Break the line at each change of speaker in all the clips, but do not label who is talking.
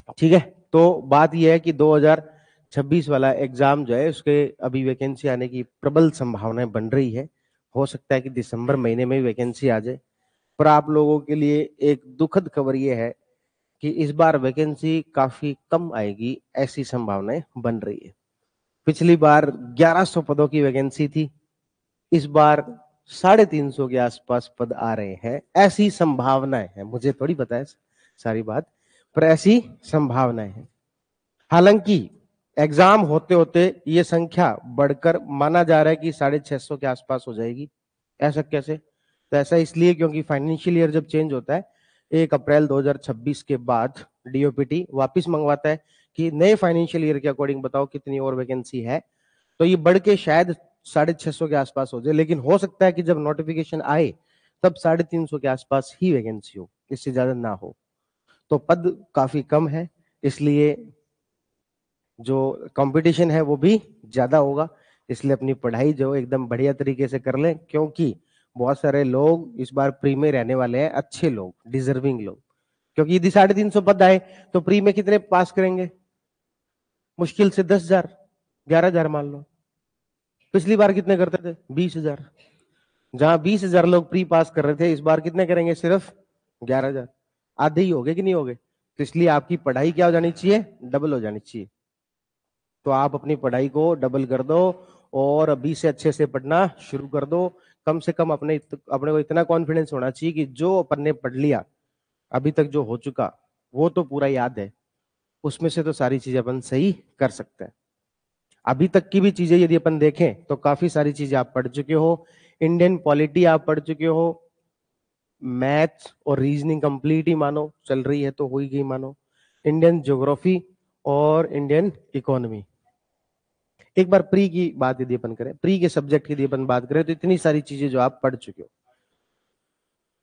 ठीक है, तो बात यह है कि 2026 वाला एग्जाम जो है उसके अभी वैकेंसी आने की प्रबल संभावनाएं बन रही है। हो सकता है कि दिसंबर महीने में वैकेंसी आ जाए, पर आप लोगों के लिए एक दुखद खबर यह है कि इस बार वैकेंसी काफी कम आएगी, ऐसी संभावनाएं बन रही है। पिछली बार 1100 पदों की वैकेंसी थी, इस बार 350 के आसपास पद आ रहे हैं, ऐसी संभावनाएं हैं। मुझे थोड़ी पता है सारी बात, पर ऐसी संभावनाएं हैं। हालांकि एग्जाम होते होते ये संख्या बढ़कर माना जा रहा है कि 650 के आसपास हो जाएगी। ऐसा कैसे? तो ऐसा इसलिए क्योंकि फाइनेंशियल ईयर जब चेंज होता है 1 अप्रैल 2026 के बाद डीओपीटी वापस मंगवाता है कि नए फाइनेंशियल ईयर के अकॉर्डिंग बताओ कितनी और वैकेंसी है। तो ये बढ़ के शायद 650 के आसपास हो जाए, लेकिन हो सकता है कि जब नोटिफिकेशन आए तब 350 के आसपास ही वैकेंसी हो, इससे ज्यादा ना हो। तो पद काफी कम है, इसलिए जो कंपटीशन है वो भी ज्यादा होगा। इसलिए अपनी पढ़ाई जो एकदम बढ़िया तरीके से कर लें, क्योंकि बहुत सारे लोग इस बार प्री में रहने वाले हैं, अच्छे लोग, डिजर्विंग लोग। क्योंकि यदि 350 पद आए तो प्री में कितने पास करेंगे? मुश्किल से 10,000, 11,000 मान लो। पिछली बार कितने करते थे? 20,000। जहां 20,000 लोग प्री पास कर रहे थे, इस बार कितने करेंगे? सिर्फ 11,000। आधे ही हो गए कि नहीं हो गए? तो इसलिए आपकी पढ़ाई क्या हो जानी चाहिए? डबल हो जानी चाहिए। तो आप अपनी पढ़ाई को डबल कर दो और अभी से अच्छे से पढ़ना शुरू कर दो। कम से कम अपने को इतना कॉन्फिडेंस होना चाहिए कि जो अपन ने पढ़ लिया अभी तक, जो हो चुका वो तो पूरा याद है, उसमें से तो सारी चीजें अपन सही कर सकते हैं। अभी तक की भी चीजें यदि अपन देखें तो काफी सारी चीजें आप पढ़ चुके हो। इंडियन पॉलिटी आप पढ़ चुके हो, मैथ्स और रीजनिंग कंप्लीट ही मानो, चल रही है तो हो ही गई मानो। इंडियन ज्योग्राफी और इंडियन इकोनॉमी। एक बार प्री की बात यदि अपन करें, प्री के सब्जेक्ट की यदि अपन बात करें, तो इतनी सारी चीजें जो आप पढ़ चुके हो।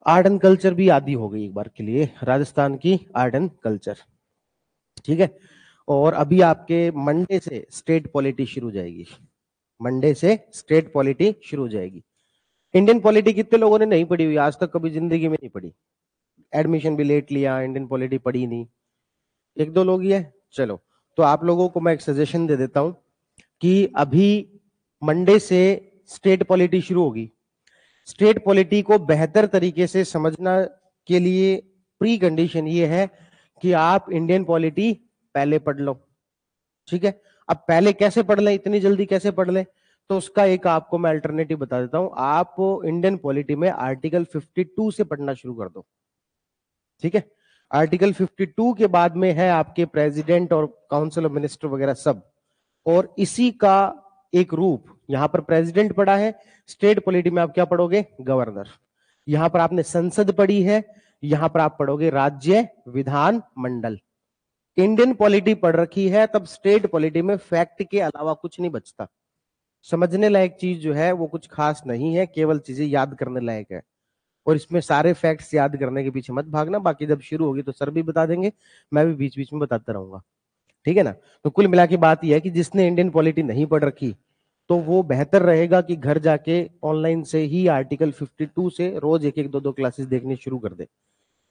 आर्ट एंड कल्चर भी आदि हो गई एक बार के लिए, राजस्थान की आर्ट एंड कल्चर। ठीक है, और अभी आपके मंडे से स्टेट पॉलिटी शुरू हो जाएगी। मंडे से स्टेट पॉलिटी शुरू हो जाएगी। इंडियन पॉलिटी कितने लोगों ने नहीं पढ़ी हुई आज तक? कभी जिंदगी में नहीं पढ़ी? एडमिशन भी लेट लिया, इंडियन पॉलिटी पढ़ी नहीं? एक दो लोग ही है। चलो, तो आप लोगों को मैं एक सजेशन दे देता हूं कि अभी मंडे से स्टेट पॉलिटी शुरू होगी। स्टेट पॉलिटी को बेहतर तरीके से समझना के लिए प्री कंडीशन ये है कि आप इंडियन पॉलिटी पहले पढ़ लो। ठीक है, अब पहले कैसे पढ़ लें, इतनी जल्दी कैसे पढ़ लें? तो उसका एक आपको मैं अल्टरनेटिव बता देता हूं। आप इंडियन पॉलिटी में आर्टिकल 52 से पढ़ना शुरू कर दो। ठीक है, आर्टिकल 52 के बाद में है आपके प्रेसिडेंट और काउंसिल ऑफ मिनिस्टर वगैरह सब, और इसी का एक रूप यहां पर प्रेसिडेंट पढ़ा है। स्टेट पॉलिटी में आप क्या पढ़ोगे? गवर्नर। यहां पर आपने संसद पढ़ी है, यहां पर आप पढ़ोगे राज्य विधान मंडल। इंडियन पॉलिटी पढ़ रखी है, तब स्टेट पॉलिटी में फैक्ट के अलावा कुछ नहीं बचता। समझने लायक चीज जो है वो कुछ खास नहीं है, केवल चीजें याद करने लायक है। और इसमें सारे फैक्ट्स याद करने के पीछे मत भागना, बाकी जब शुरू होगी तो सर भी बता देंगे, मैं भी बीच बीच में बताता रहूंगा। ठीक है ना? तो कुल मिला के बात यह है कि जिसने इंडियन पॉलिटी नहीं पढ़ रखी, तो वो बेहतर रहेगा कि घर जाके ऑनलाइन से ही आर्टिकल 52 से रोज एक एक दो दो क्लासेस देखनी शुरू कर दे।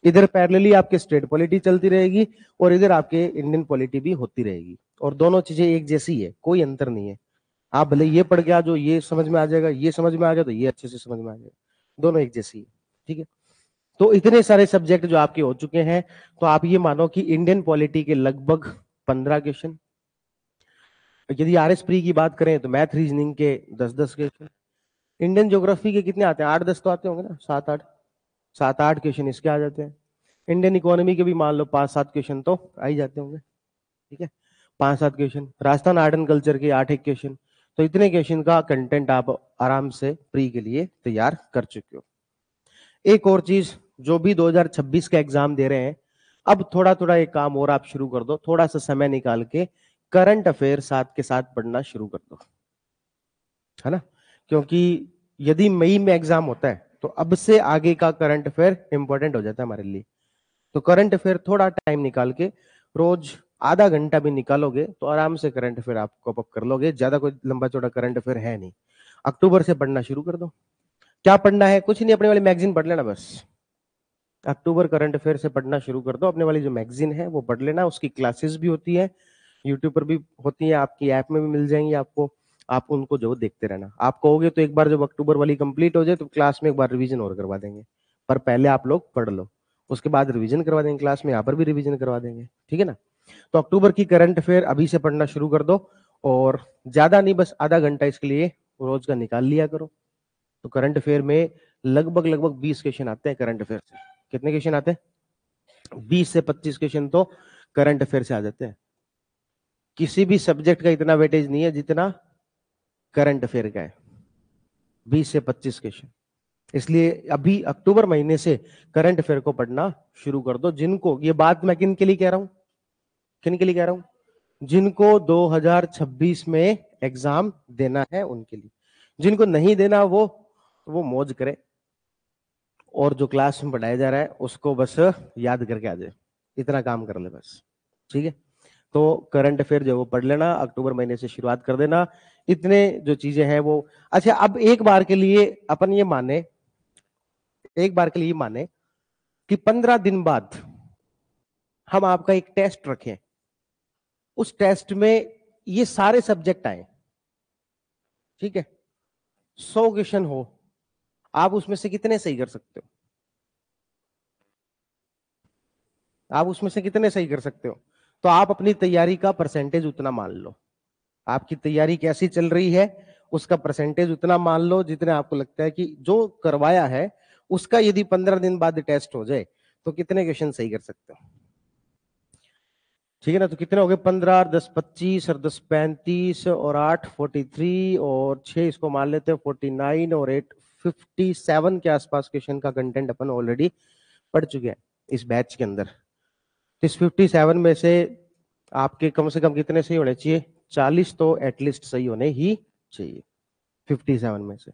इधर पैरेलली आपके स्टेट पॉलिटी चलती रहेगी और इधर आपके इंडियन पॉलिटी भी होती रहेगी, और दोनों चीजें एक जैसी है, कोई अंतर नहीं है। आप भले ये पढ़ के आ जाओ, ये समझ में आ जाएगा, ये समझ में आ जाए तो ये अच्छे से समझ में आ जाएगा, दोनों एक जैसी है। ठीक है, तो इतने सारे सब्जेक्ट जो आपके हो चुके हैं, तो आप ये मानो कि इंडियन पॉलिटी के लगभग 15 क्वेश्चन। यदि आरएस प्री की बात करें तो मैथ रीजनिंग के 10-10 क्वेश्चन। इंडियन ज्योग्राफी के कितने आते हैं? 8-10 तो आते होंगे ना, 7-8। 7-8 क्वेश्चन इसके आ जाते हैं। इंडियन इकोनॉमी के भी मान लो 5-7 क्वेश्चन तो आ ही जाते होंगे। ठीक है, 5-7 question. Rajasthan art and culture के 8-1 क्वेश्चन। तो इतने क्वेश्चन का कंटेंट आप आराम से प्री के लिए तैयार कर चुके हो। एक और चीज, जो भी 2026 का एग्जाम दे रहे हैं, अब थोड़ा थोड़ा एक काम और आप शुरू कर दो, थोड़ा सा समय निकाल के करंट अफेयर साथ के साथ पढ़ना शुरू कर दो, है ना? क्योंकि यदि मई में एग्जाम होता है तो अब से आगे का करंट अफेयर इंपॉर्टेंट हो जाता है हमारे लिए। तो करंट अफेयर थोड़ा टाइम निकाल के, रोज आधा घंटा भी निकालोगे तो आराम से करंट अफेयर आप कॉप अप कर लोगे। ज्यादा कोई लंबा चौड़ा करंट अफेयर है नहीं। अक्टूबर से पढ़ना शुरू कर दो। क्या पढ़ना है? कुछ नहीं, अपने वाली मैगजीन पढ़ लेना बस। अक्टूबर करंट अफेयर से पढ़ना शुरू कर दो। अपने वाली जो मैगजीन है वो पढ़ लेना, उसकी क्लासेस भी होती है, यूट्यूब पर भी होती है, आपकी ऐप में भी मिल जाएंगी आपको। आप उनको जो देखते रहना। आप कहोगे तो एक बार जब अक्टूबर वाली कंप्लीट हो जाए तो क्लास में एक बार रिवीजन और करवा देंगे, पर पहले आप लोग पढ़ लो, उसके बाद रिवीजन करवा देंगे क्लास में, यहाँ पर भी रिवीजन करवा देंगे, ठीक है ना। तो अक्टूबर की करंट अफेयर अभी से पढ़ना शुरू कर दो, और ज्यादा नहीं, बस आधा घंटा इसके लिए रोज का निकाल लिया करो। तो करंट अफेयर में लगभग लगभग 20 क्वेश्चन आते हैं करंट अफेयर से। कितने क्वेश्चन आते हैं? 20 से 25 क्वेश्चन तो करंट अफेयर से आ जाते हैं। किसी भी सब्जेक्ट का इतना वेटेज नहीं है जितना करंट अफेयर का है, 20 से 25 क्वेश्चन। इसलिए अभी अक्टूबर महीने से करंट अफेयर को पढ़ना शुरू कर दो। जिनको, ये बात मैं किन के लिए कह रहा हूं, किन के लिए कह रहा हूं? जिनको 2026 में एग्जाम देना है उनके लिए। जिनको नहीं देना वो मौज करे, और जो क्लास में पढ़ाया जा रहा है उसको बस याद करके आ जाए, इतना काम कर ले बस, ठीक है। तो करंट अफेयर जो वो पढ़ लेना, अक्टूबर महीने से शुरुआत कर देना। इतने जो चीजें हैं वो, अच्छा अब एक बार के लिए अपन ये माने, एक बार के लिए माने कि 15 दिन बाद हम आपका एक टेस्ट रखें, उस टेस्ट में ये सारे सब्जेक्ट आए, ठीक है, 100 क्वेश्चन हो, आप उसमें से कितने सही कर सकते हो? आप उसमें से कितने सही कर सकते हो? तो आप अपनी तैयारी का परसेंटेज उतना मान लो, आपकी तैयारी कैसी चल रही है उसका परसेंटेज उतना मान लो, जितने आपको लगता है कि जो करवाया है उसका यदि 15 दिन बाद टेस्ट हो जाए तो कितने क्वेश्चन सही कर सकते हो, ठीक है ना। तो कितने हो गए? 15 और 10 25 और 10 35 और 8 43 और 6 इसको मान लेते हैं 49 और 8 57 के आसपास क्वेश्चन का कंटेंट अपन ऑलरेडी पढ़ चुके हैं इस बैच के अंदर। तो इस 57 में से आपके कम से कम कितने सही होने चाहिए? 40 तो एटलीस्ट सही होने ही चाहिए 57 में से।